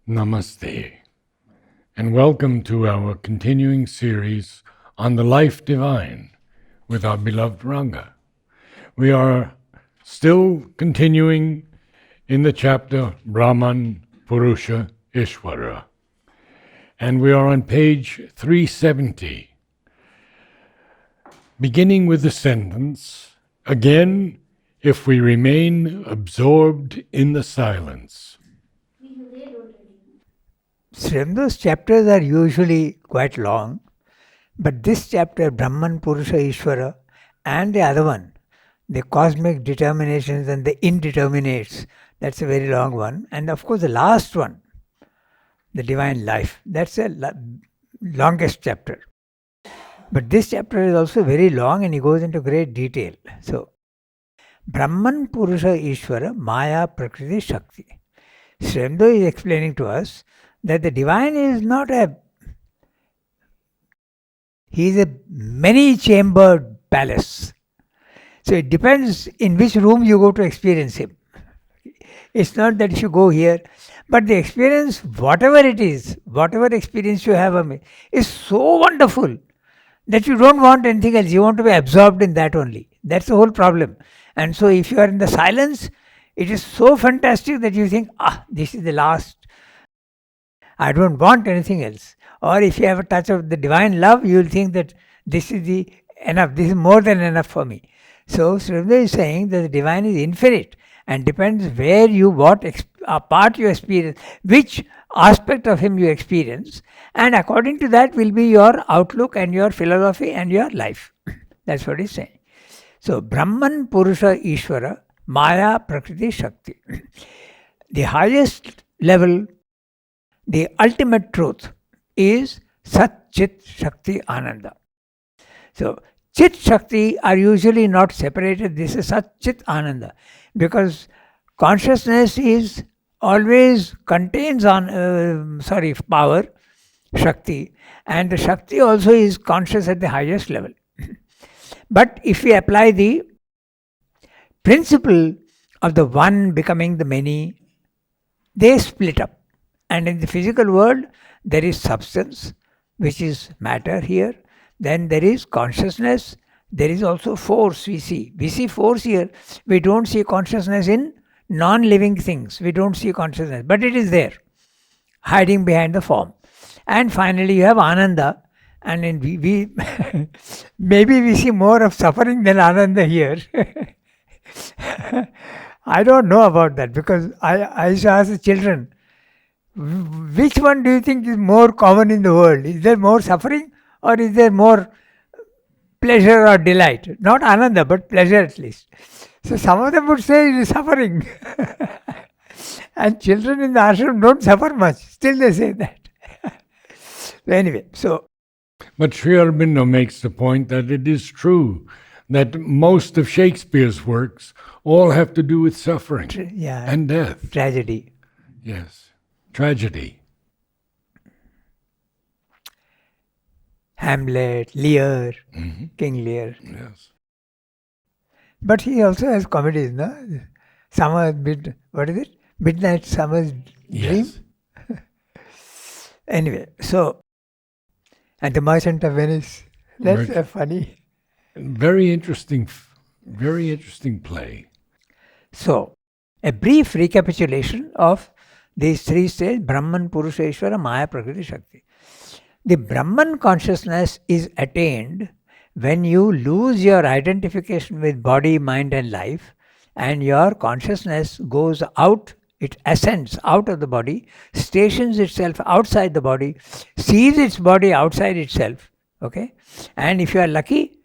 Namaste, and welcome to our continuing series on the life divine with our beloved Ranga. We are still continuing in the chapter Brahman, Purusha, Ishvara, and we are on page 370, beginning with the sentence, again, if we remain absorbed in the silence. Those chapters are usually quite long, but this chapter, Brahman, Purusha, Ishvara, and the other one, the cosmic determinations and the indeterminates, that's a very long one. And of course, the last one, the divine life, that's the longest chapter. But this chapter is also very long and he goes into great detail. So, Brahman, Purusha, Ishvara, Maya, Prakriti, Shakti. Sri Aurobindo is explaining to us that the divine is not he is a many-chambered palace. So it depends in which room you go to experience him. It's not that if you go here, but the experience, whatever it is, whatever experience you have of me, is so wonderful that you don't want anything else. You want to be absorbed in that only. That's the whole problem. And so if you are in the silence, it is so fantastic that you think, this is the last. I don't want anything else. Or if you have a touch of the divine love, you will think that this is the enough. This is more than enough for me. So Sri Aurobindo is saying that the divine is infinite and depends where you, what part you experience, which aspect of him you experience, and according to that will be your outlook and your philosophy and your life. That's what he's saying. So Brahman, Purusha, Ishvara, Maya, Prakriti, Shakti. The highest level, the ultimate truth is Sat Chit Shakti Ananda. So Chit Shakti are usually not separated. This is Sat Chit Ananda because consciousness is always contains power, Shakti, and the Shakti also is conscious at the highest level. But if we apply the principle of the one becoming the many, they split up. And in the physical world, there is substance, which is matter here. Then there is consciousness. There is also force we see. We see force here. We don't see consciousness in non-living things. We don't see consciousness. But it is there, hiding behind the form. And finally, you have Ananda. And in we maybe we see more of suffering than Ananda here. I don't know about that because I used to ask the children, which one do you think is more common in the world? Is there more suffering or is there more pleasure or delight? Not Ananda, but pleasure at least. So some of them would say it is suffering. And children in the ashram don't suffer much. Still they say that. Anyway, so. But Sri Aurobindo makes the point that it is true that most of Shakespeare's works all have to do with suffering and death. Tragedy. Yes. Tragedy. Hamlet, Lear, King Lear. Yes. But he also has comedies, no? Midnight Summer's Dream? Yes. Anyway, so, and The Merchant of Venice. That's funny. Very interesting play. So, a brief recapitulation of these three stages, Brahman, Purusha, Ishvara, Maya, Prakriti, Shakti. The Brahman consciousness is attained when you lose your identification with body, mind and life and your consciousness goes out, it ascends out of the body, stations itself outside the body, sees its body outside itself. Okay? And if you are lucky,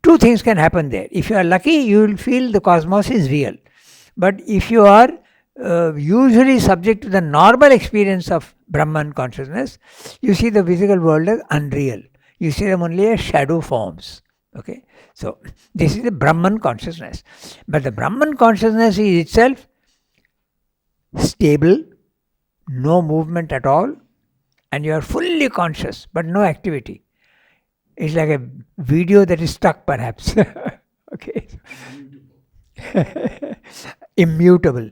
two things can happen there. If you are lucky, you will feel the cosmos is real. But if you are usually subject to the normal experience of Brahman consciousness, you see the physical world as unreal. You see them only as shadow forms. Okay? So, this is the Brahman consciousness. But the Brahman consciousness is itself stable, no movement at all, and you are fully conscious, but no activity. It's like a video that is stuck perhaps. Okay. Immutable.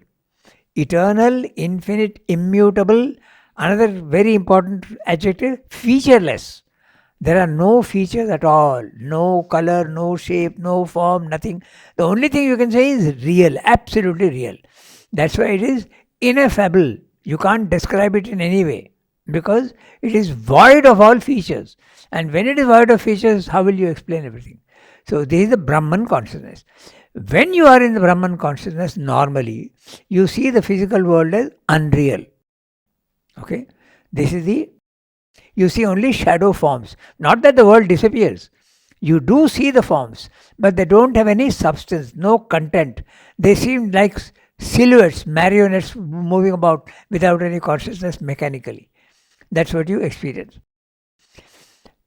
Eternal, infinite, immutable, Another very important adjective, featureless. There are no features at all, no color, no shape, no form, nothing. The only thing you can say is real, absolutely real. That's why it is ineffable. You can't describe it in any way because it is void of all features. And when it is void of features, how will you explain everything? So, this is the Brahman consciousness. When you are in the Brahman consciousness, normally you see the physical world as unreal. Okay, this is the, you see only shadow forms. Not that the world disappears. You do see the forms, but they don't have any substance, no content. They seem like silhouettes, marionettes moving about without any consciousness mechanically. That's what you experience.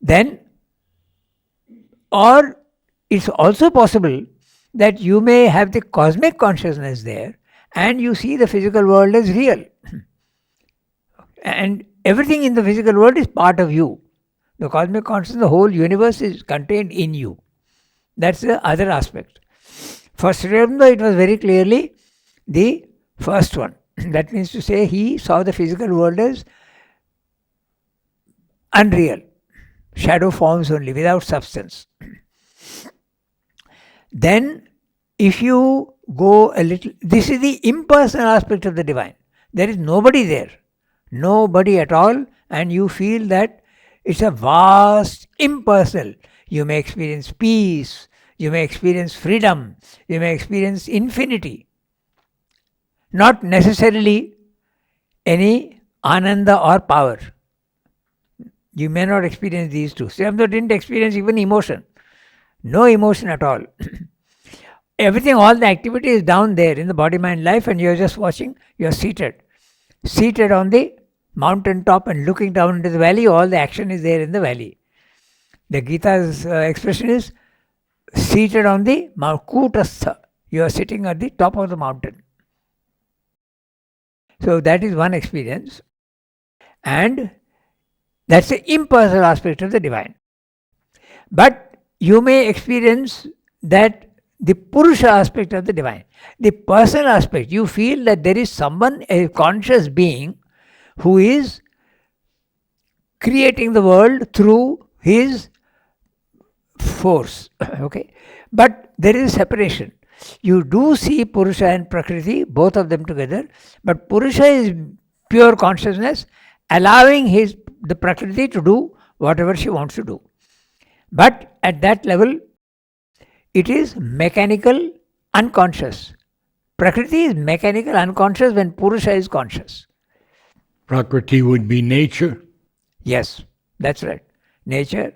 Then, or it's also possible that you may have the cosmic consciousness there and you see the physical world as real. And everything in the physical world is part of you. The cosmic consciousness, the whole universe is contained in you. That's the other aspect. For Sri Aurobindo, it was very clearly the first one. That means to say, he saw the physical world as unreal, shadow forms only, without substance. Then, if you go a little, this is the impersonal aspect of the divine. There is nobody there, nobody at all, and you feel that it's a vast, impersonal. You may experience peace, you may experience freedom, you may experience infinity. Not necessarily any ananda or power. You may not experience these two. Sri Aurobindo didn't experience even emotion. No emotion at all. Everything, all the activity is down there in the body, mind, life, and you're just watching. You're seated. Seated on the mountain top and looking down into the valley, all the action is there in the valley. The Gita's expression is seated on the Kutastha. You are sitting at the top of the mountain. So that is one experience. And that's the impersonal aspect of the divine. But you may experience that the Purusha aspect of the divine. The personal aspect, you feel that there is someone, a conscious being, who is creating the world through his force. Okay, but there is a separation. You do see Purusha and Prakriti, both of them together, but Purusha is pure consciousness, allowing the Prakriti to do whatever she wants to do. But at that level, it is mechanical, unconscious. Prakriti is mechanical, unconscious when Purusha is conscious. Prakriti would be nature? Yes, that's right. Nature,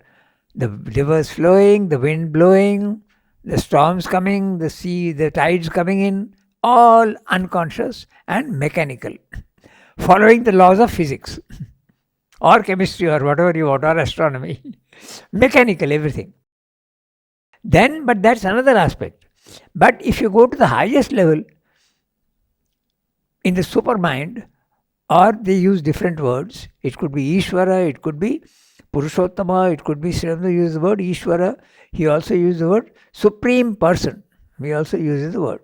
the rivers flowing, the wind blowing, the storms coming, the sea, the tides coming in, all unconscious and mechanical, following the laws of physics or chemistry or whatever you want, or astronomy. Mechanical, everything. Then, but that's another aspect. But if you go to the highest level, in the supermind, or they use different words, it could be Ishvara, it could be Purushottama, it could be, Sri Aurobindo used the word Ishvara, he also used the word Supreme Person, he also uses the word.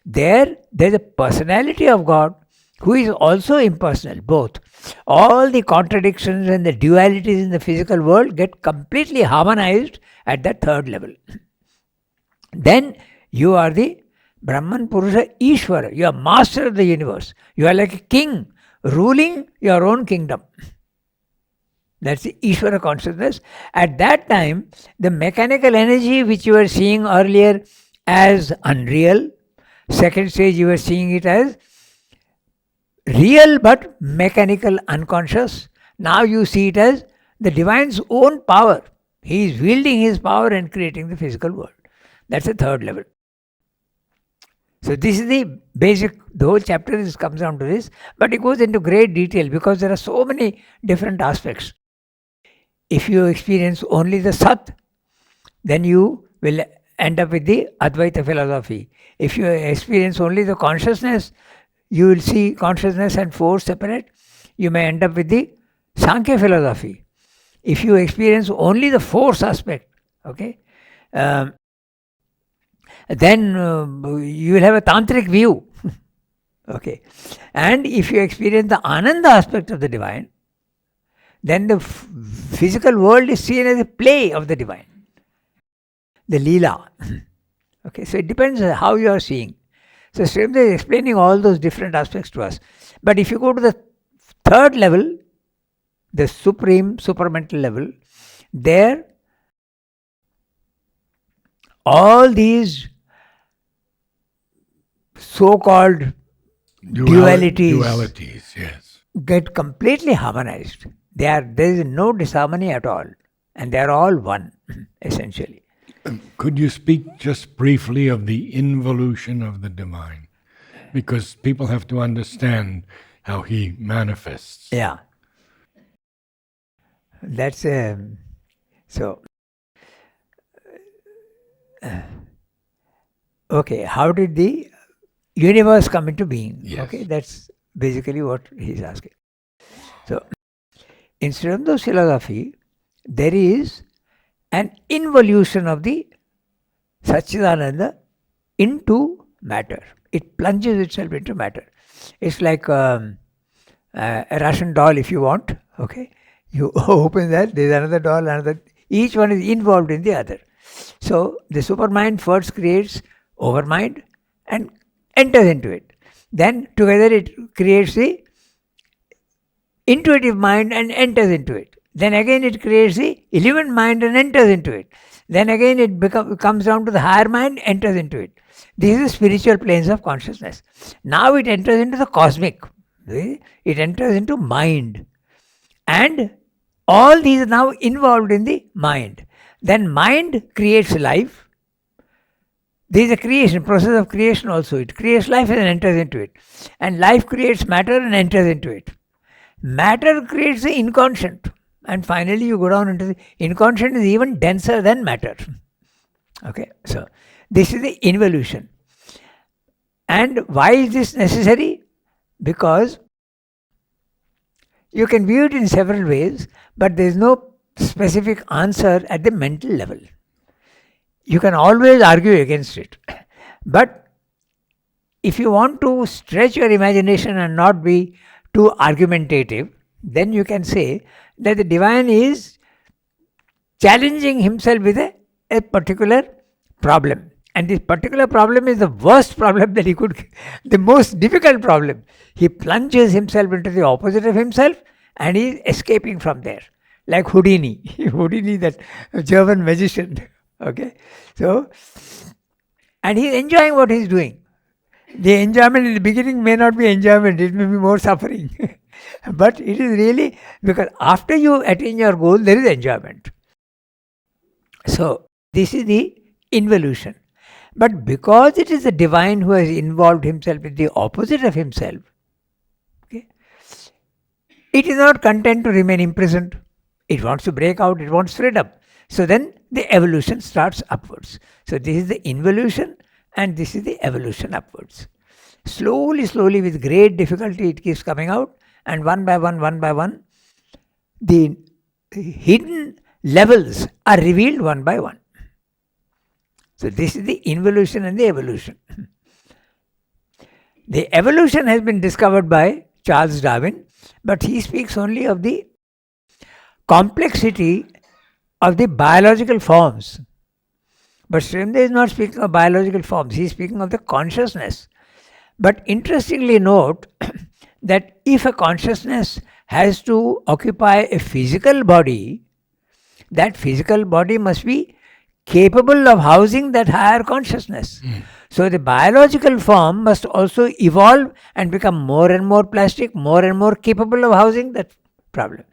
There's a personality of God who is also impersonal, both. All the contradictions and the dualities in the physical world get completely harmonized at that third level. Then you are the Brahman Purusha Ishvara. You are master of the universe. You are like a king ruling your own kingdom. That's the Ishvara consciousness. At that time, the mechanical energy which you were seeing earlier as unreal, second stage you were seeing it as real but mechanical, unconscious. Now you see it as the divine's own power. He is wielding his power and creating the physical world. That's the third level. So this is the basic, the whole chapter comes down to this, but it goes into great detail because there are so many different aspects. If you experience only the Sat, then you will end up with the Advaita philosophy. If you experience only the consciousness, you will see consciousness and force separate. You may end up with the Sankhya philosophy. If you experience only the force aspect, okay, then you will have a tantric view. Okay. And if you experience the Ananda aspect of the divine, then the physical world is seen as a play of the divine, the Leela. Okay, so it depends on how you are seeing. So Srimdev is explaining all those different aspects to us. But if you go to the third level, the supreme, supramental level, there all these so-called dualities yes. get completely harmonized. There is no disharmony at all. And they are all one, essentially. Could you speak just briefly of the involution of the divine? Because people have to understand how he manifests. Yeah. That's so. Okay, how did the universe come into being? Yes. Okay, that's basically what he's asking. So, in Srimdev's philosophy, there is an involution of the Satchidananda into matter. It plunges itself into matter. It's like a Russian doll, if you want. Okay, you open that, there's another doll, another. Each one is involved in the other. So the supermind first creates overmind and enters into it. Then together it creates the intuitive mind and enters into it. Then again it creates the illumined mind and enters into it. Then again it comes down to the higher mind, enters into it. These are spiritual planes of consciousness. Now it enters into the cosmic. It enters into mind. And all these are now involved in the mind. Then mind creates life. There is a creation, process of creation also. It creates life and enters into it. And life creates matter and enters into it. Matter creates the inconscient. And finally you go down into the inconscient is even denser than matter. Okay, so this is the involution. And why is this necessary? Because you can view it in several ways, but there is no specific answer at the mental level. You can always argue against it. But if you want to stretch your imagination and not be too argumentative, then you can say that the divine is challenging himself with a particular problem. And this particular problem is the worst problem that he could, the most difficult problem. He plunges himself into the opposite of himself and he is escaping from there. Like Houdini. Houdini, that German magician. Okay. So, and he is enjoying what he is doing. The enjoyment in the beginning may not be enjoyment, it may be more suffering. But it is really, because after you attain your goal, there is enjoyment. So, this is the involution. But because it is the divine who has involved himself in the opposite of himself, okay, it is not content to remain imprisoned. It wants to break out, it wants freedom. So then the evolution starts upwards. So this is the involution and this is the evolution upwards. Slowly, slowly, with great difficulty, it keeps coming out, and one by one, the hidden levels are revealed one by one. So this is the involution and the evolution. The evolution has been discovered by Charles Darwin, but he speaks only of the complexity of the biological forms. But Srimdev is not speaking of biological forms, he is speaking of the consciousness. But interestingly note that if a consciousness has to occupy a physical body, that physical body must be capable of housing that higher consciousness. So the biological form must also evolve and become more and more plastic, more and more capable of housing that problem.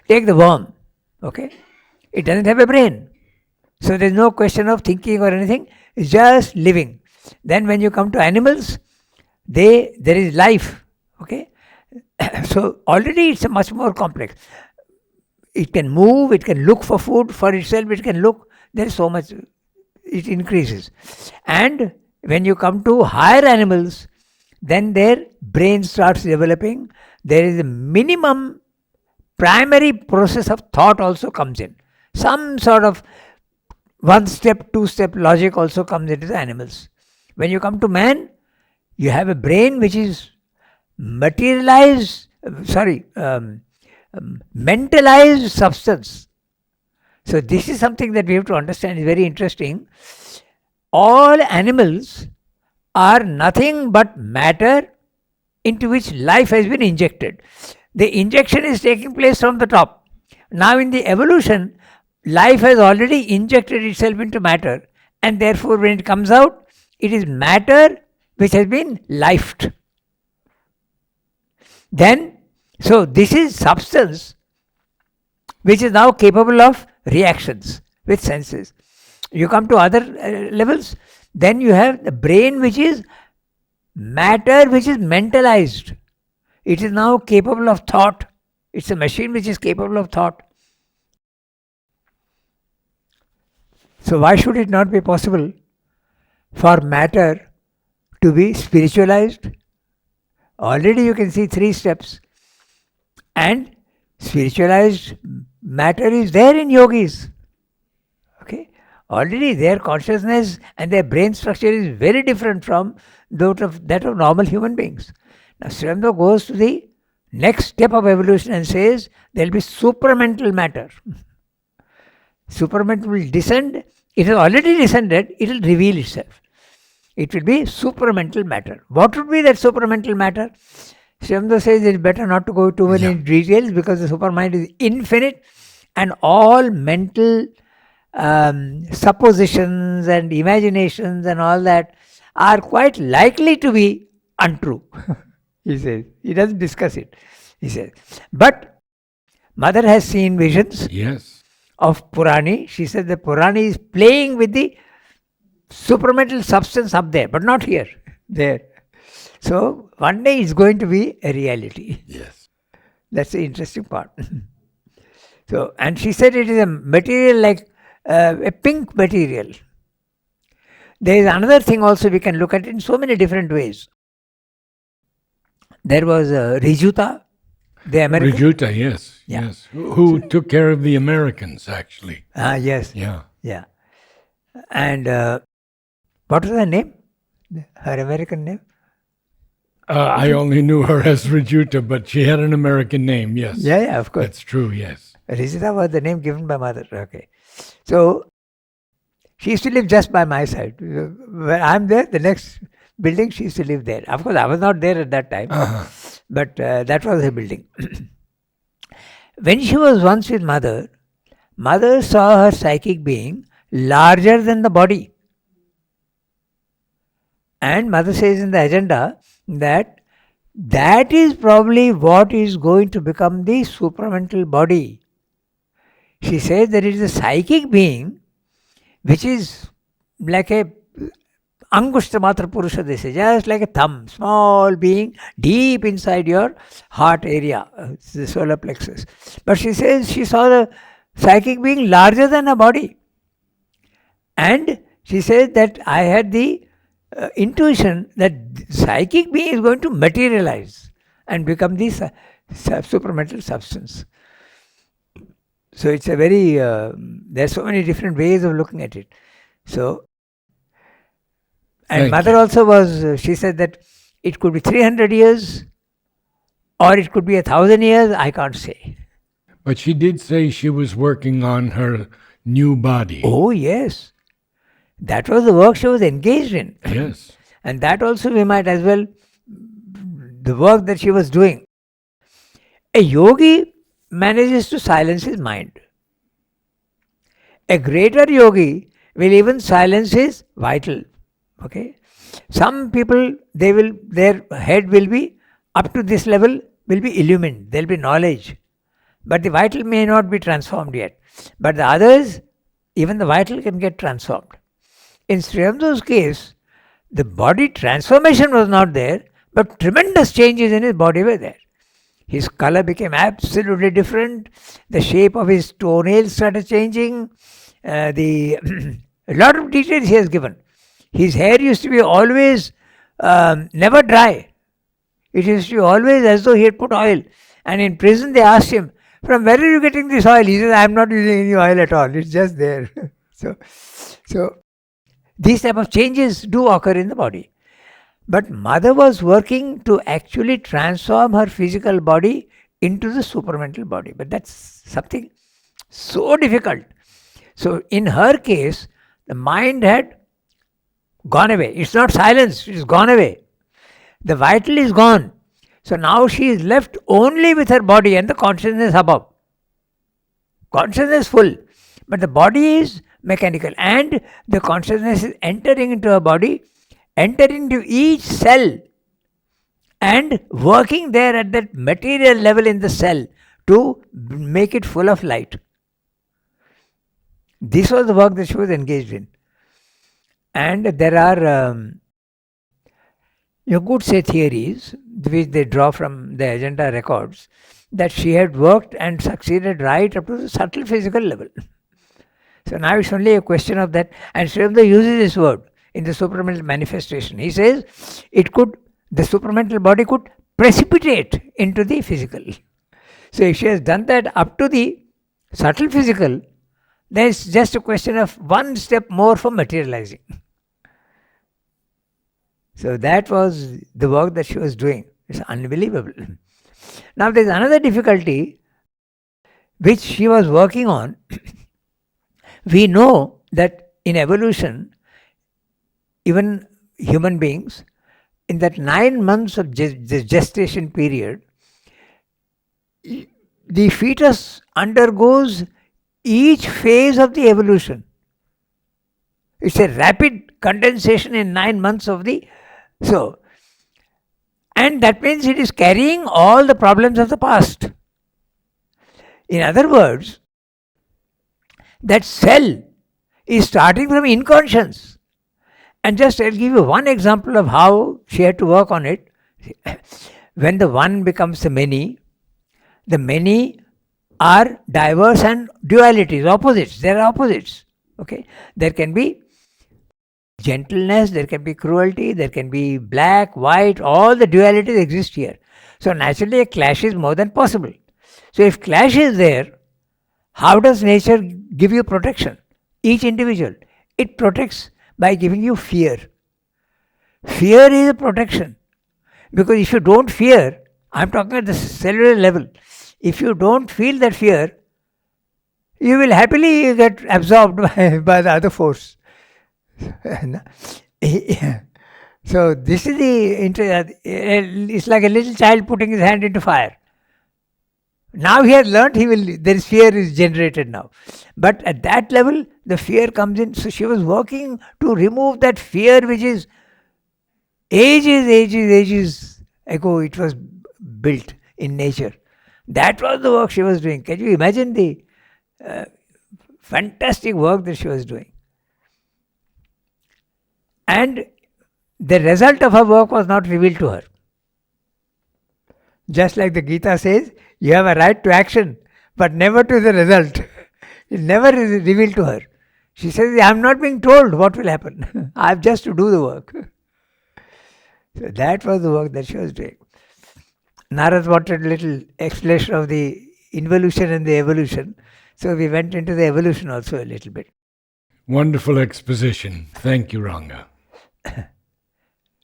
Take the worm, okay? It doesn't have a brain. So there is no question of thinking or anything, it's just living. Then when you come to animals, there is life, okay? So already it's a much more complex. It can move, it can look for food for itself, it can look, there is so much, it increases. And when you come to higher animals, then their brain starts developing. There is a minimum primary process of thought also comes in. Some sort of one step, two step logic also comes into the animals. When you come to man, you have a brain which is materialized, mentalized substance. So this is something that we have to understand, is very interesting. All animals are nothing but matter into which life has been injected. The injection is taking place from the top. Now in the evolution, life has already injected itself into matter, and therefore when it comes out, it is matter which has been lifed. Then, so this is substance which is now capable of reactions with senses. You come to other levels, then you have the brain, which is matter which is mentalized. It is now capable of thought. It's a machine which is capable of thought. So why should it not be possible for matter to be spiritualized? Already you can see 3 steps. And spiritualized matter is there in yogis. Okay? Already their consciousness and their brain structure is very different from that of normal human beings. Now Srimdo goes to the next step of evolution and says there will be supramental matter. Supramental will descend. It has already descended. It will reveal itself. It will be supramental matter. What would be that supramental matter? Srimdo says it's better not to go too many details because the supermind is infinite and all mental suppositions and imaginations and all that are quite likely to be untrue. He says. He doesn't discuss it. He says. But mother has seen visions of Purani. She said that Purani is playing with the supramental substance up there, but not here. There. So one day it's going to be a reality. Yes. That's the interesting part. So, and she said it is a material like a pink material. There is another thing also we can look at in so many different ways. There was Rijuta, the American. Rijuta, yes. Who took care of the Americans, actually. Yes. Yeah. And what was her name? Her American name? I only knew her as Rijuta, but she had an American name, yes. Yeah, of course. That's true, yes. Rijuta was the name given by mother. Okay. So, she used to live just by my side. When I'm there, the next building, she used to live there. Of course, I was not there at that time, but that was her building. When she was once with mother, mother saw her psychic being larger than the body. And mother says in the agenda that is probably what is going to become the supramental body. She says that it is a psychic being which is like a Angushta Matra Purusha, they say, just like a thumb, small being deep inside your heart area, the solar plexus. But she says she saw the psychic being larger than her body. And she says that I had the intuition that psychic being is going to materialize and become this supramental substance. So it's a very, there's so many different ways of looking at it. So, and mother also was, she said that it could be 300 years or it could be 1,000 years, I can't say. But she did say she was working on her new body. Oh, yes. That was the work she was engaged in. Yes. And that also we might as well, the work that she was doing. A yogi manages to silence his mind. A greater yogi will even silence his vital. Okay. Some people, their head will be up to this level, will be illumined. There will be knowledge. But the vital may not be transformed yet. But the others, even the vital can get transformed. In Sri Aurobindo case, the body transformation was not there, but tremendous changes in his body were there. His color became absolutely different. The shape of his toenails started changing. A lot of details he has given. His hair used to be always never dry. It used to be always as though he had put oil. And in prison they asked him, from where are you getting this oil? He says, I am not using any oil at all. It's just there. So these type of changes do occur in the body. But mother was working to actually transform her physical body into the supramental body. But that's something so difficult. So in her case, the mind had gone away. It's not silenced, it's gone away. The vital is gone. So now she is left only with her body and the consciousness above. Consciousness full, but the body is mechanical, and the consciousness is entering into her body, entering into each cell and working there at that material level in the cell to make it full of light. This was the work that she was engaged in. And there are, you could say, theories which they draw from the agenda records that she had worked and succeeded right up to the subtle physical level. So now it's only a question of that. And Sri Aurobindo uses this word in the supramental manifestation. He says the supramental body could precipitate into the physical. So if she has done that up to the subtle physical, then it's just a question of one step more for materializing. So that was the work that she was doing. It's unbelievable. Now there's another difficulty which she was working on. We know that in evolution, even human beings, in that 9 months of the gestation period, the fetus undergoes each phase of the evolution. It's a rapid condensation in 9 months of the... and that means it is carrying all the problems of the past. In other words, that cell is starting from inconscience. And just I'll give you one example of how she had to work on it. When the one becomes the many are diverse and dualities, opposites. There are opposites. Okay, there can be gentleness, there can be cruelty, there can be black, white, all the dualities exist here. So naturally a clash is more than possible. So if clash is there, how does nature give you protection? Each individual. It protects by giving you fear. Fear is a protection. Because if you don't fear, I'm talking at the cellular level, if you don't feel that fear, you will happily get absorbed by the other force. So this is it's like a little child putting his hand into fire. Now he has learnt, there is fear is generated now. But at that level, the fear comes in. So she was working to remove that fear which is ages ago it was built in nature. That was the work she was doing. Can you imagine the fantastic work that she was doing? And the result of her work was not revealed to her. Just like the Gita says, you have a right to action, but never to the result. It never is revealed to her. She says, I am not being told what will happen. I have just to do the work. So that was the work that she was doing. Narad wanted a little explanation of the involution and the evolution. So we went into the evolution also a little bit. Wonderful exposition. Thank you, Ranga.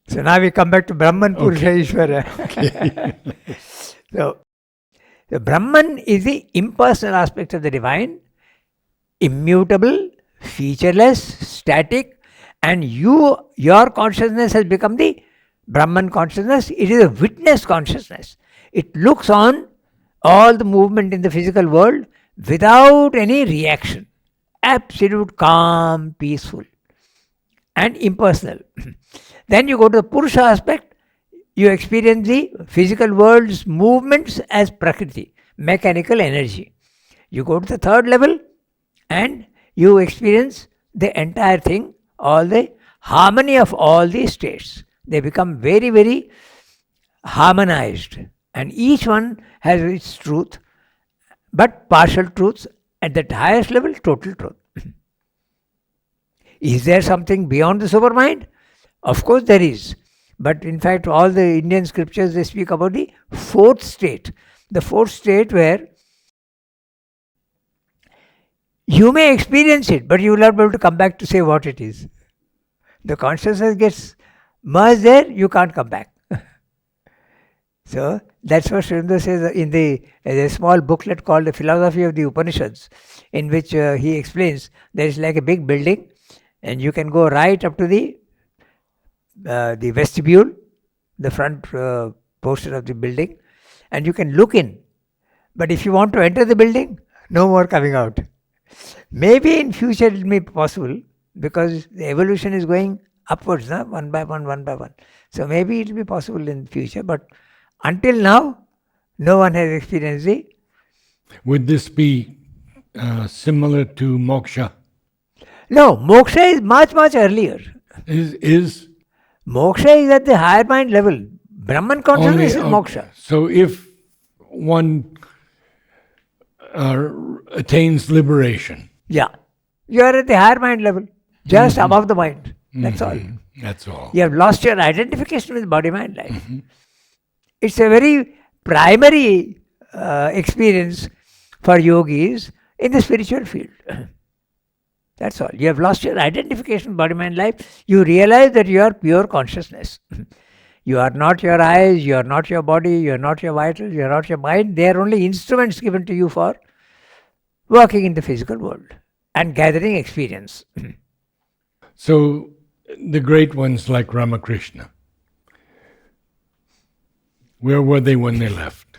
So now we come back to Brahman, Purusha, Ishvara. Okay. So the Brahman is the impersonal aspect of the divine, immutable, featureless, static, and your consciousness has become the Brahman consciousness. It is a witness consciousness. It looks on all the movement in the physical world without any reaction. Absolute calm, peaceful, and impersonal. Then you go to the Purusha aspect, you experience the physical world's movements as Prakriti, mechanical energy. You go to the third level and you experience the entire thing, all the harmony of all the states. They become very, very harmonized, and each one has its truth, but partial truths. At the highest level, total truth. Is there something beyond the supermind? Of course there is. But in fact, all the Indian scriptures, they speak about the fourth state. The fourth state where you may experience it, but you will not be able to come back to say what it is. The consciousness gets merge there, you can't come back. So that's what Sri Aurobindo says in a small booklet called The Philosophy of the Upanishads, in which he explains there is like a big building, and you can go right up to the vestibule, the front portion of the building, and you can look in. But if you want to enter the building, no more coming out. Maybe in future it may be possible, because the evolution is going upwards, one by one, one by one. So maybe it will be possible in the future, but until now, no one has experienced it. Would this be similar to moksha? No, moksha is much, much earlier. Is Moksha is at the higher mind level. Brahman consciousness is moksha. So if one attains liberation, Yeah. You are at the higher mind level, just above the mind. That's all. That's all. You have lost your identification with body-mind life. It's a very primary experience for yogis in the spiritual field. That's all. You have lost your identification with body-mind life. You realize that you are pure consciousness. You are not your eyes, you are not your body, you are not your vitals, you are not your mind. They are only instruments given to you for working in the physical world and gathering experience. So the great ones like Ramakrishna, where were they when they left?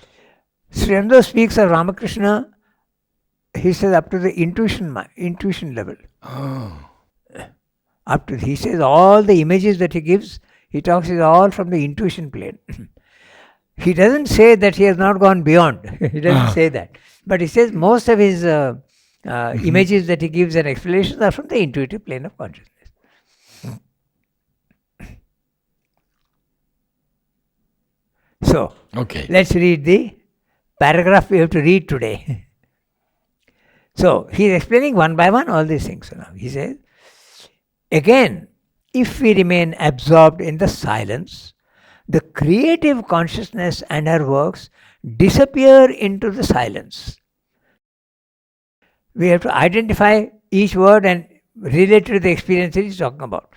Sri Aurobindo speaks of Ramakrishna, he says up to the intuition level. Oh. He says all the images that he gives, he talks is all from the intuition plane. He doesn't say that he has not gone beyond. He doesn't say that. But he says most of his images that he gives and explanations are from the intuitive plane of consciousness. So, let's read the paragraph we have to read today. So, he is explaining one by one all these things. So now he says, again, if we remain absorbed in the silence, the creative consciousness and her works disappear into the silence. We have to identify each word and relate to the experience he is talking about.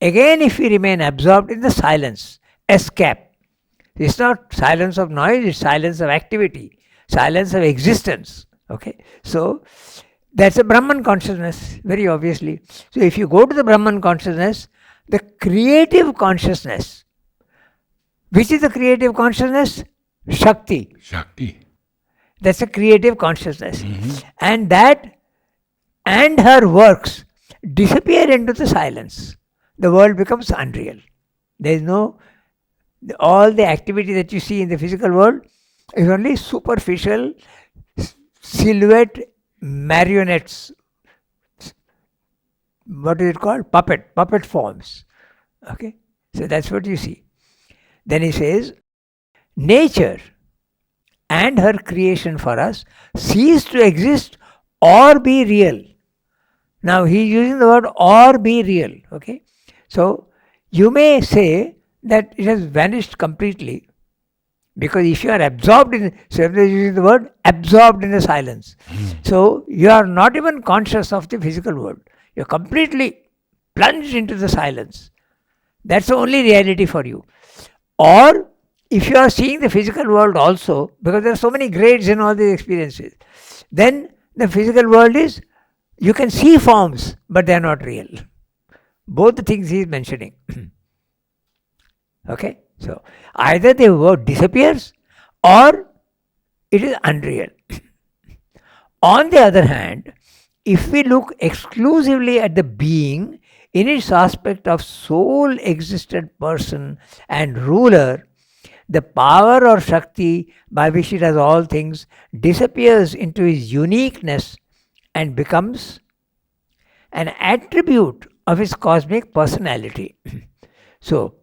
Again, if we remain absorbed in the silence, escape. It's not silence of noise, it's silence of activity, silence of existence. Okay, so that's a Brahman consciousness, very obviously. So if you go to the Brahman consciousness, the creative consciousness, which is the creative consciousness? Shakti. Shakti. That's a creative consciousness. And that and her works disappear into the silence. The world becomes unreal. There is no, all the activity that you see in the physical world is only superficial silhouette marionettes. What is it called? Puppet forms. Okay, so that's what you see. Then he says, nature and her creation for us cease to exist or be real. Now he is using the word or be real. Okay, so you may say that it has vanished completely, because if you are absorbed in, so if they are using the word absorbed in the silence, so you are not even conscious of the physical world. You are completely plunged into the silence. That's the only reality for you. Or if you are seeing the physical world also, because there are so many grades in all these experiences, then the physical world is, you can see forms, but they are not real. Both the things he is mentioning. Okay, so either the world disappears or it is unreal. On the other hand, if we look exclusively at the being in its aspect of sole existent person and ruler, the power or Shakti by which it does all things disappears into his uniqueness and becomes an attribute of his cosmic personality. So,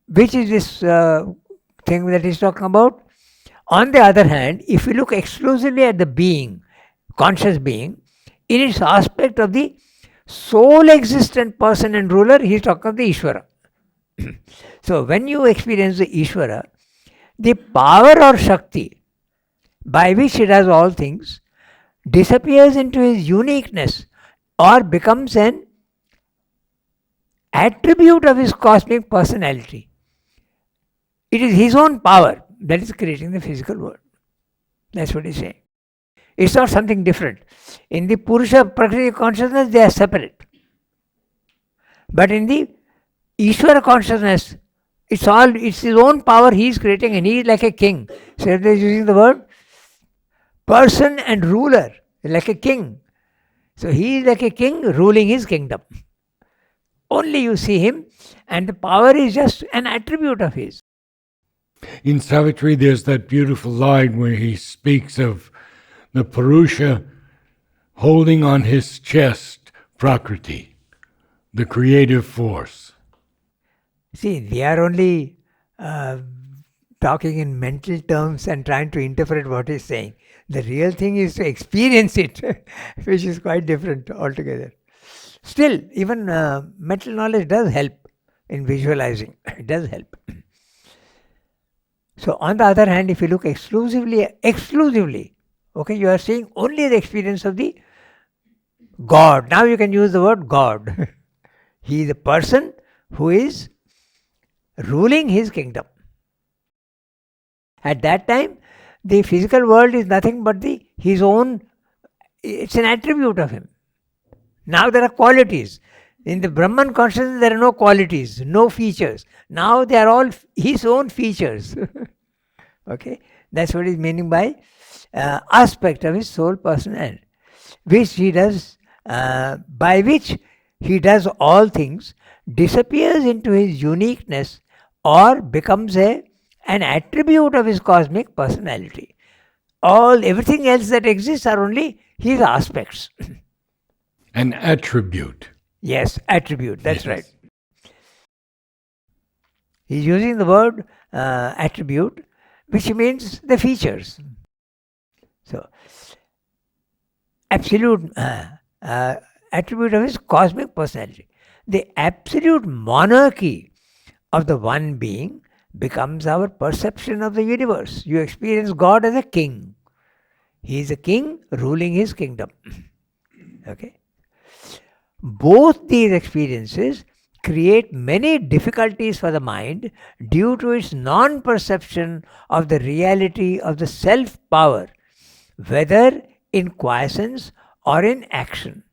which is this thing that he's talking about? On the other hand, if we look exclusively at the being, conscious being, in its aspect of the sole existent person and ruler, he's talking of the Ishvara. So when you experience the Ishvara, the power or Shakti by which he does all things disappears into his uniqueness or becomes an attribute of his cosmic personality. It is his own power that is creating the physical world. That's what he's saying. It's not something different. In the Purusha Prakriti consciousness, they are separate. But in the Ishvara consciousness, it's his own power he is creating, and he is like a king. So they're using the word person and ruler, like a king. So he is like a king ruling his kingdom. Only you see him, and the power is just an attribute of his. In Savitri, there's that beautiful line where he speaks of the Purusha holding on his chest Prakriti, the creative force. See, we are only talking in mental terms and trying to interpret what he's saying. The real thing is to experience it, which is quite different altogether. Still, even mental knowledge does help in visualizing. It does help. So, on the other hand, if you look exclusively, okay, you are seeing only the experience of the God. Now you can use the word God. He is a person who is ruling his kingdom. At that time, the physical world is nothing but his own, it's an attribute of him. Now there are qualities. In the Brahman consciousness, there are no qualities, no features. Now they are all his own features. Okay, that's what is meaning by aspect of his soul personality, which he does, by which he does all things, disappears into his uniqueness, or becomes an attribute of his cosmic personality. Everything else that exists are only his aspects. An attribute. Yes, attribute, that's right. He's using the word attribute, which means the features. So, absolute attribute of his cosmic personality. The absolute monarchy of the one being becomes our perception of the universe. You experience God as a king. He is a king ruling his kingdom. Okay. Both these experiences create many difficulties for the mind due to its non-perception of the reality of the self-power, whether in quiescence or in action.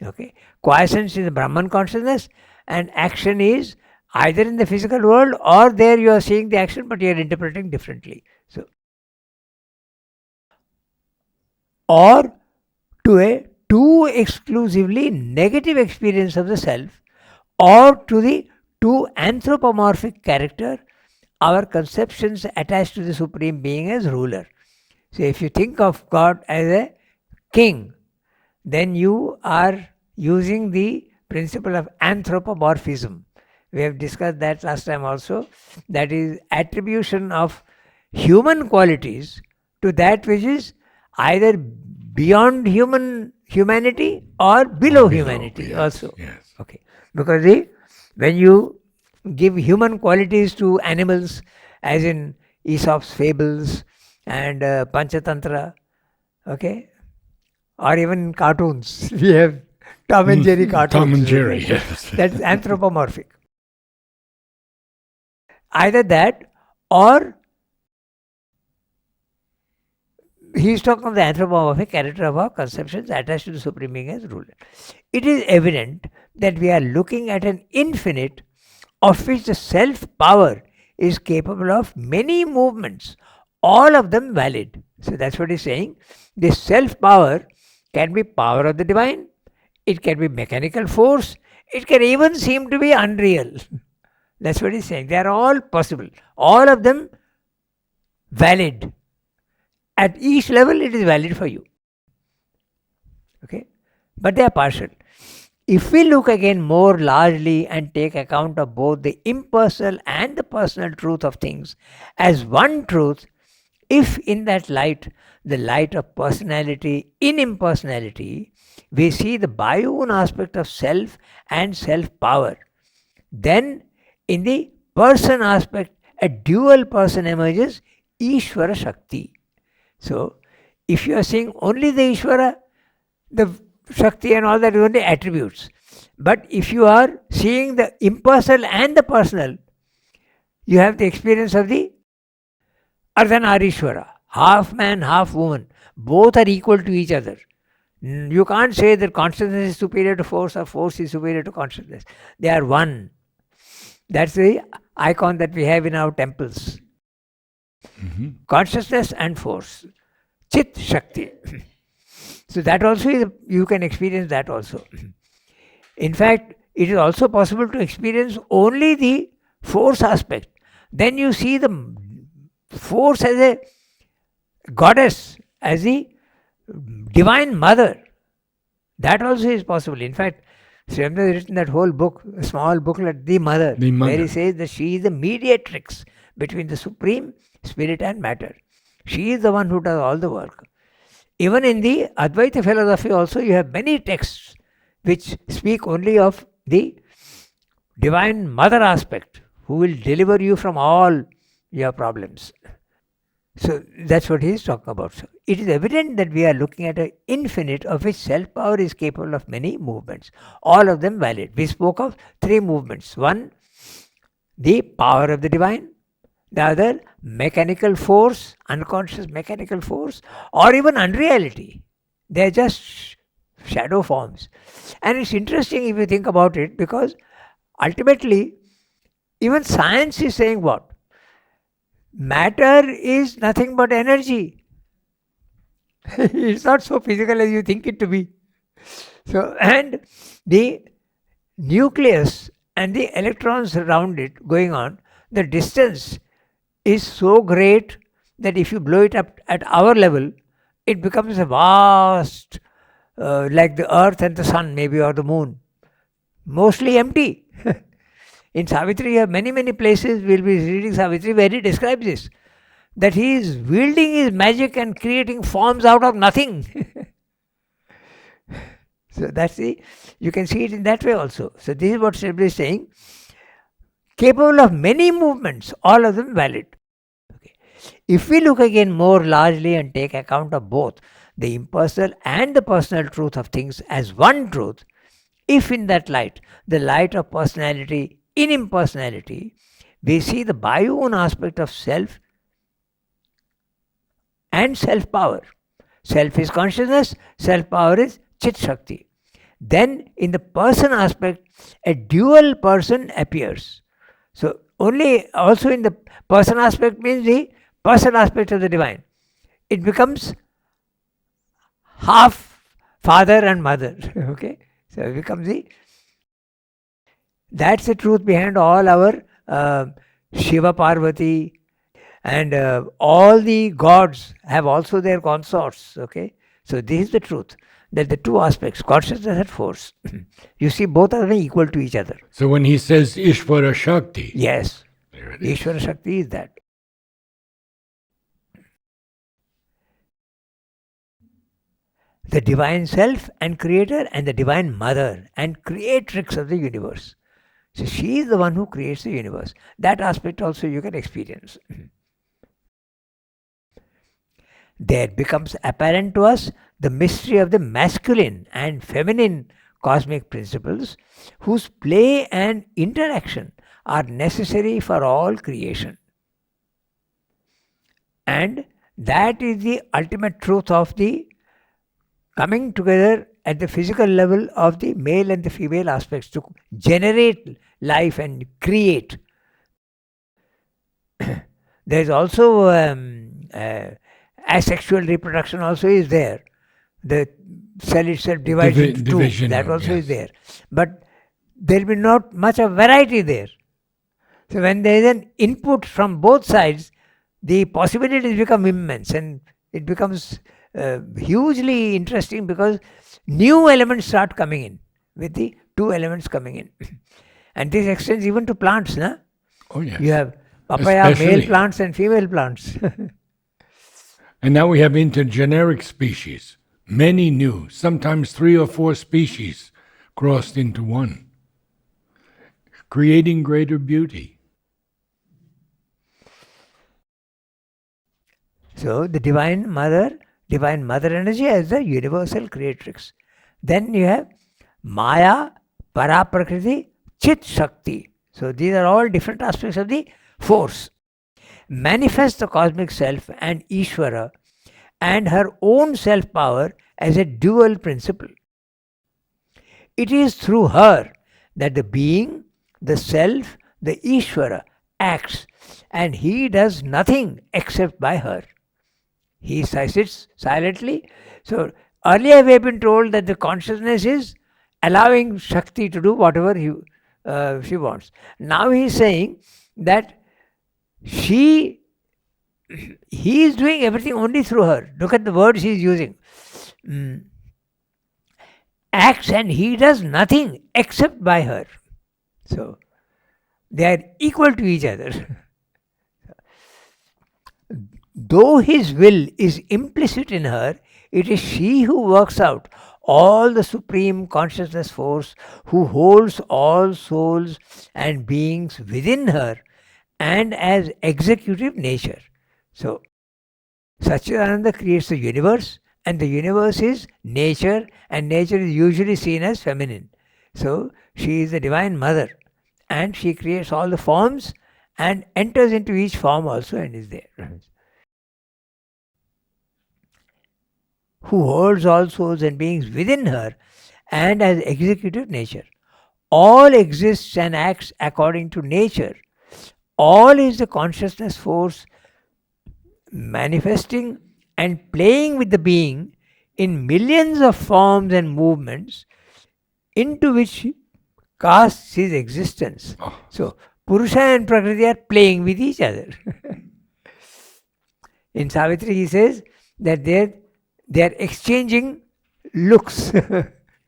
Okay, quiescence is the Brahman consciousness, and action is either in the physical world, or there you are seeing the action but you are interpreting differently. So, or to a too exclusively negative experience of the self, or to the too anthropomorphic character, our conceptions attached to the Supreme Being as ruler. So if you think of God as a king, then you are using the principle of anthropomorphism. We have discussed that last time also. That is attribution of human qualities to that which is either beyond humanity or below humanity, yes, also. Yes. Okay, because when you give human qualities to animals, as in Aesop's fables and Panchatantra, okay, or even cartoons, we have Tom and Jerry cartoons. Tom and Jerry, yes. That's anthropomorphic. Either that, or he is talking of the anthropomorphic character of our conceptions attached to the Supreme Being as ruler. It is evident that we are looking at an infinite of which the self-power is capable of many movements, all of them valid. So that's what he's saying. This self-power can be power of the divine, it can be mechanical force, it can even seem to be unreal. That's what he's saying. They are all possible. All of them valid. At each level, it is valid for you. Okay? But they are partial. If we look again more largely and take account of both the impersonal and the personal truth of things as one truth, if in that light, the light of personality in impersonality, we see the biune aspect of self and self-power, then in the person aspect, a dual person emerges, Ishvara Shakti. So, if you are seeing only the Ishvara, the Shakti and all that is only attributes. But if you are seeing the impersonal and the personal, you have the experience of the Ardhanarishwara, half man, half woman. Both are equal to each other. You can't say that consciousness is superior to force or force is superior to consciousness. They are one. That's the icon that we have in our temples. Consciousness and force. Chit Shakti. So that also is, you can experience that also. In fact, it is also possible to experience only the force aspect. Then you see the force as a goddess, as the divine mother. That also is possible. In fact, Sri Aurobindo has written that whole book, a small booklet, The Mother, where he says that she is the mediatrix between the Supreme Spirit and matter. She is the one who does all the work. Even in the Advaita philosophy also, you have many texts which speak only of the divine mother aspect, who will deliver you from all your problems. So that's what he is talking about. So it is evident that we are looking at an infinite of which self-power is capable of many movements, all of them valid. We spoke of three movements. One, the power of the divine. The other, mechanical force, unconscious mechanical force, or even unreality. They are just shadow forms. And it's interesting if you think about it, because ultimately, even science is saying what? Matter is nothing but energy. It's not so physical as you think it to be. So, and the nucleus and the electrons around it going on, the distance is so great that if you blow it up at our level, it becomes a vast, like the earth and the sun maybe, or the moon, mostly empty. In Savitri, you have many, many places, we'll be reading Savitri, where he describes this, that he is wielding his magic and creating forms out of nothing. So that's you can see it in that way also. So this is what Sri Aurobindo is saying. Capable of many movements, all of them valid. Okay. If we look again more largely and take account of both the impersonal and the personal truth of things as one truth, if in that light, the light of personality in impersonality, we see the biune aspect of self and self-power. Self is consciousness, self-power is Chit Shakti. Then in the person aspect, a dual person appears. So only also in the person aspect means the person aspect of the divine. It becomes half father and mother. Okay? So it becomes that's the truth behind all our Shiva Parvati, and all the gods have also their consorts. Okay? So this is the truth. That the two aspects, consciousness and force, you see both are equal to each other. So when he says Ishvara Shakti, yes, there it is. Ishvara Shakti is that. The divine self and creator, and the divine mother and creatrix of the universe. So she is the one who creates the universe. That aspect also you can experience. There becomes apparent to us the mystery of the masculine and feminine cosmic principles, whose play and interaction are necessary for all creation. And that is the ultimate truth of the coming together at the physical level of the male and the female aspects to generate life and create. There is also asexual reproduction also is there. The cell itself divides into two. That also is there. But there will be not much of variety there. So when there is an input from both sides, the possibilities become immense, and it becomes hugely interesting, because new elements start coming in with the two elements coming in. And this extends even to plants. Nah? Oh, yes. You have papaya, male plants and female plants. And now we have intergeneric species. Many new, sometimes 3 or 4 species crossed into one, creating greater beauty. So the divine mother energy as the universal creatrix. Then you have Maya, Para Prakriti, Chit Shakti. So these are all different aspects of the force. Manifest the cosmic self and Ishvara and her own self power as a dual principle. It is through her that the being, the self, the Ishvara acts, and he does nothing except by her. He sits silently. So earlier we have been told that the consciousness is allowing Shakti to do whatever she wants. Now he is saying that he is doing everything only through her. Look at the words he is using. Acts and he does nothing except by her. So they are equal to each other. Though his will is implicit in her, it is she who works out all the supreme consciousness force, who holds all souls and beings within her and as executive nature. So, Satchidananda creates the universe, and the universe is nature, and nature is usually seen as feminine. So, she is the Divine Mother, and she creates all the forms and enters into each form also and is there. Who holds all souls and beings within her and as executive nature. All exists and acts according to nature. All is the consciousness force manifesting and playing with the being in millions of forms and movements into which he casts his existence. So, Purusha and Prakriti are playing with each other. In Savitri, he says that they are exchanging looks.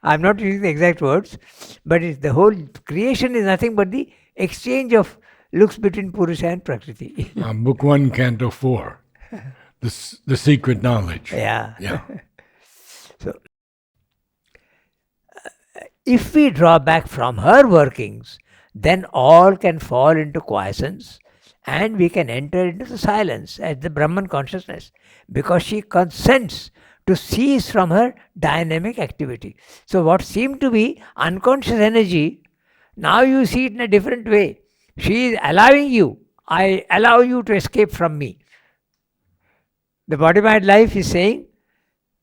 I'm not using the exact words, but the whole creation is nothing but the exchange of looks between Purusha and Prakriti. Book 1, Canto 4. The secret knowledge. Yeah. Yeah. So, if we draw back from her workings, then all can fall into quiescence and we can enter into the silence as the Brahman consciousness, because she consents to cease from her dynamic activity. So what seemed to be unconscious energy, now you see it in a different way. She is allowing you. I allow you to escape from me. The body-mind life is saying,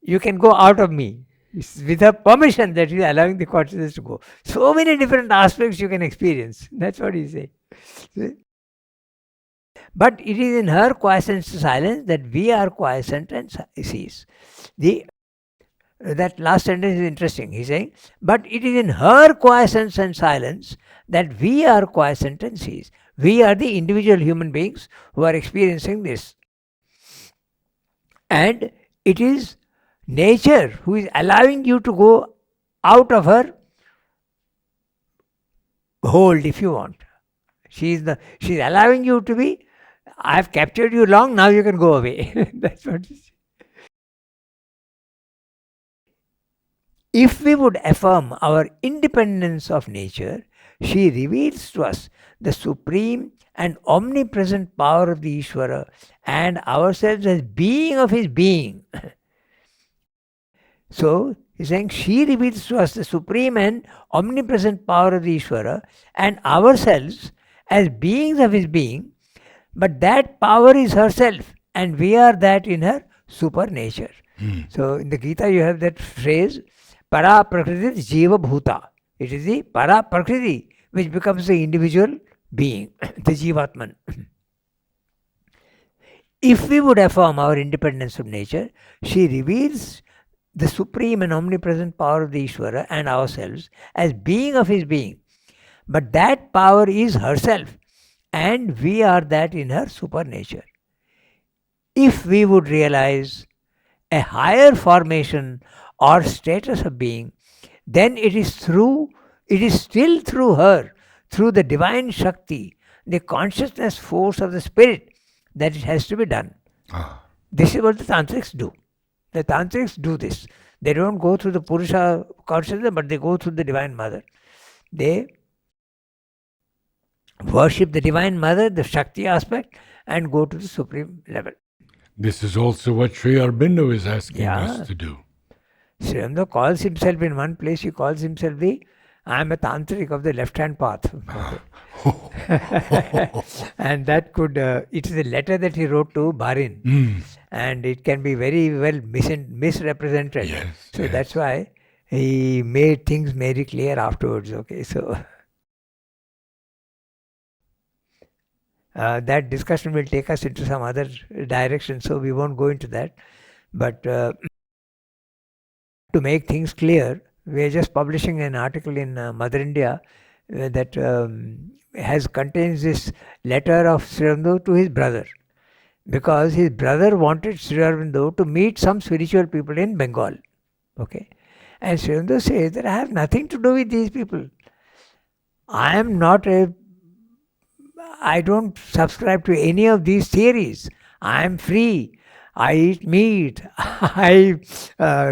you can go out of me. It's with her permission that he is allowing the consciousness to go. So many different aspects you can experience. That's what he's saying. But it is in her quiescence to silence that we are quiescent and cease. That last sentence is interesting. He's saying, but it is in her quiescence and silence that we are quiescent and cease. We are the individual human beings who are experiencing this. And it is nature who is allowing you to go out of her hold, if you want. She's allowing you to be, I've captured you long, now you can go away. That's what she says. If we would affirm our independence of nature, she reveals to us the supreme and omnipresent power of the Ishvara and ourselves as being of his being. So, he's saying she reveals to us the supreme and omnipresent power of the Ishvara and ourselves as beings of his being, but that power is herself and we are that in her super nature. So, in the Gita you have that phrase, Para Prakriti Jiva Bhuta. It is the Para Prakriti which becomes the individual being, the Jivatman. If we would affirm our independence from nature, she reveals the supreme and omnipresent power of the Ishvara and ourselves as being of his being. But that power is herself and we are that in her super nature. If we would realize a higher formation or status of being, then it is still through her, through the divine Shakti, the consciousness force of the spirit, that it has to be done. This is what the Tantrics do. The Tantrics do this. They don't go through the Purusha consciousness, but they go through the Divine Mother. They worship the Divine Mother, the Shakti aspect, and go to the supreme level. This is also what Sri Aurobindo is asking us to do. Sri Aurobindo calls himself in one place, he calls himself the I am a tantric of the left-hand path. And that could, it is a letter that he wrote to Bharin. And it can be very well misrepresented. Yes, So yes. that's why he made things very clear afterwards. Okay, so that discussion will take us into some other direction, so we won't go into that. But to make things clear, we are just publishing an article in Mother India that contains this letter of Sri Aurobindo to his brother, because his brother wanted Sri Aurobindo to meet some spiritual people in Bengal. Okay, and Sri Aurobindo says that I have nothing to do with these people. I don't subscribe to any of these theories. I am free. I eat meat. I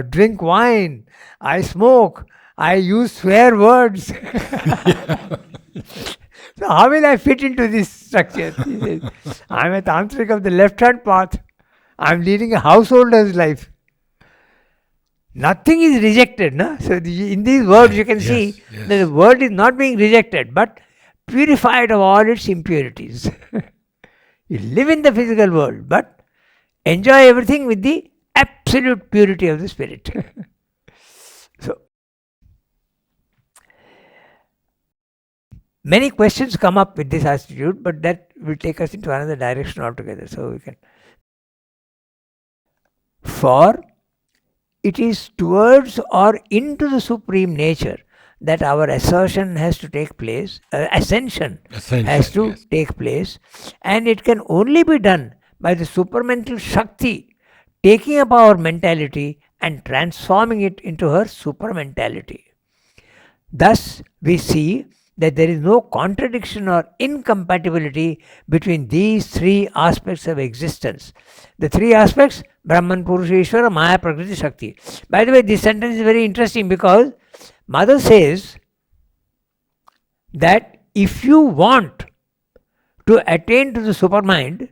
drink wine. I smoke. I use swear words. So how will I fit into this structure? He says, I'm a tantric of the left-hand path. I'm leading a householder's life. Nothing is rejected. No? So in these words you can see that the word is not being rejected, but purified of all its impurities. You live in the physical world, but enjoy everything with the absolute purity of the spirit. So, many questions come up with this attitude, but that will take us into another direction altogether. So we can. For it is towards or into the supreme nature that our ascension has to take place, ascension has to take place, and it can only be done by the supramental Shakti taking up our mentality and transforming it into her supramentality. Thus, we see that there is no contradiction or incompatibility between these three aspects of existence. The three aspects: Brahman, Purusha, Ishvara, Maya, Prakriti, Shakti. By the way, this sentence is very interesting because Mother says that if you want to attain to the supermind,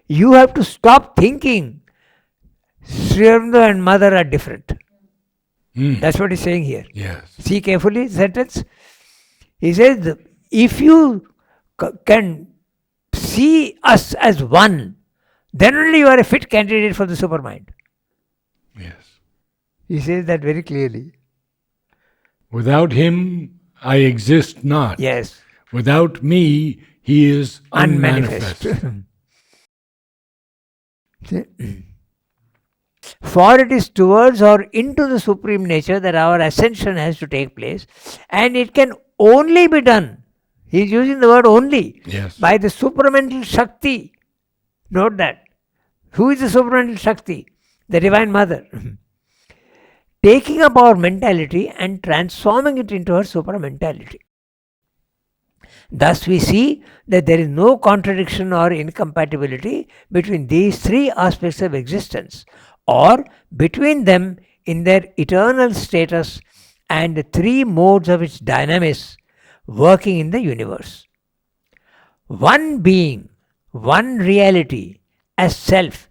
you have to stop thinking Sri Aurobindo and Mother are different. That's what he's saying here. Yes. See carefully the sentence. He says, if you can see us as one, then only you are a fit candidate for the supermind. Yes. He says that very clearly. Without him, I exist not. Yes. Without me, he is unmanifest. For it is towards or into the supreme nature that our ascension has to take place, and it can only be done. He is using the word only. Yes. By the supramental Shakti. Note that. Who is the supramental Shakti? The Divine Mother. Taking up our mentality and transforming it into her supramentality. Thus we see that there is no contradiction or incompatibility between these three aspects of existence, or between them in their eternal status and the three modes of its dynamics working in the universe. One being, one reality as self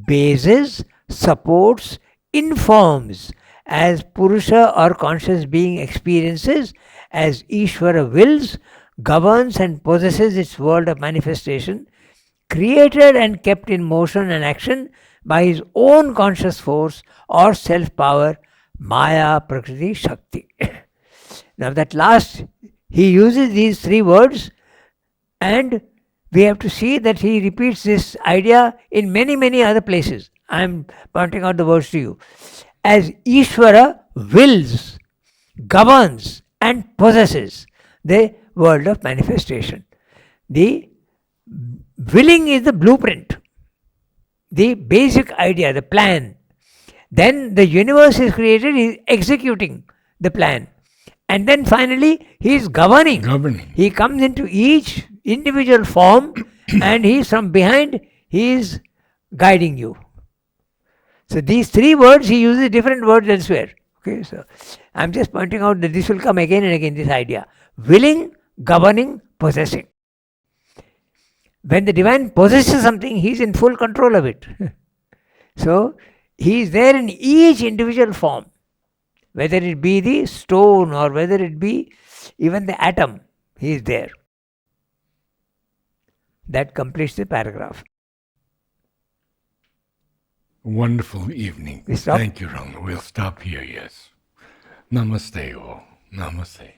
bases, supports, informs as Purusha or conscious being experiences, as Ishvara wills, governs and possesses its world of manifestation, created and kept in motion and action by his own conscious force or self-power, Maya, Prakriti, Shakti. Now that last, he uses these three words, and we have to see that he repeats this idea in many other places. I am pointing out the words to you. As Ishvara wills, governs and possesses the world of manifestation. The willing is the blueprint, the basic idea, the plan. Then the universe is created, he is executing the plan. And then finally, he is governing. He comes into each individual form and he is from behind, he is guiding you. So these three words, he uses different words elsewhere. Okay, so I'm just pointing out that this will come again and again, this idea. Willing, governing, possessing. When the divine possesses something, he is in full control of it. So he is there in each individual form. Whether it be the stone or whether it be even the atom, He is there. That completes the paragraph. Wonderful evening. We stop? Thank you, Ranga. We'll stop here, yes. Namaste, all. Namaste.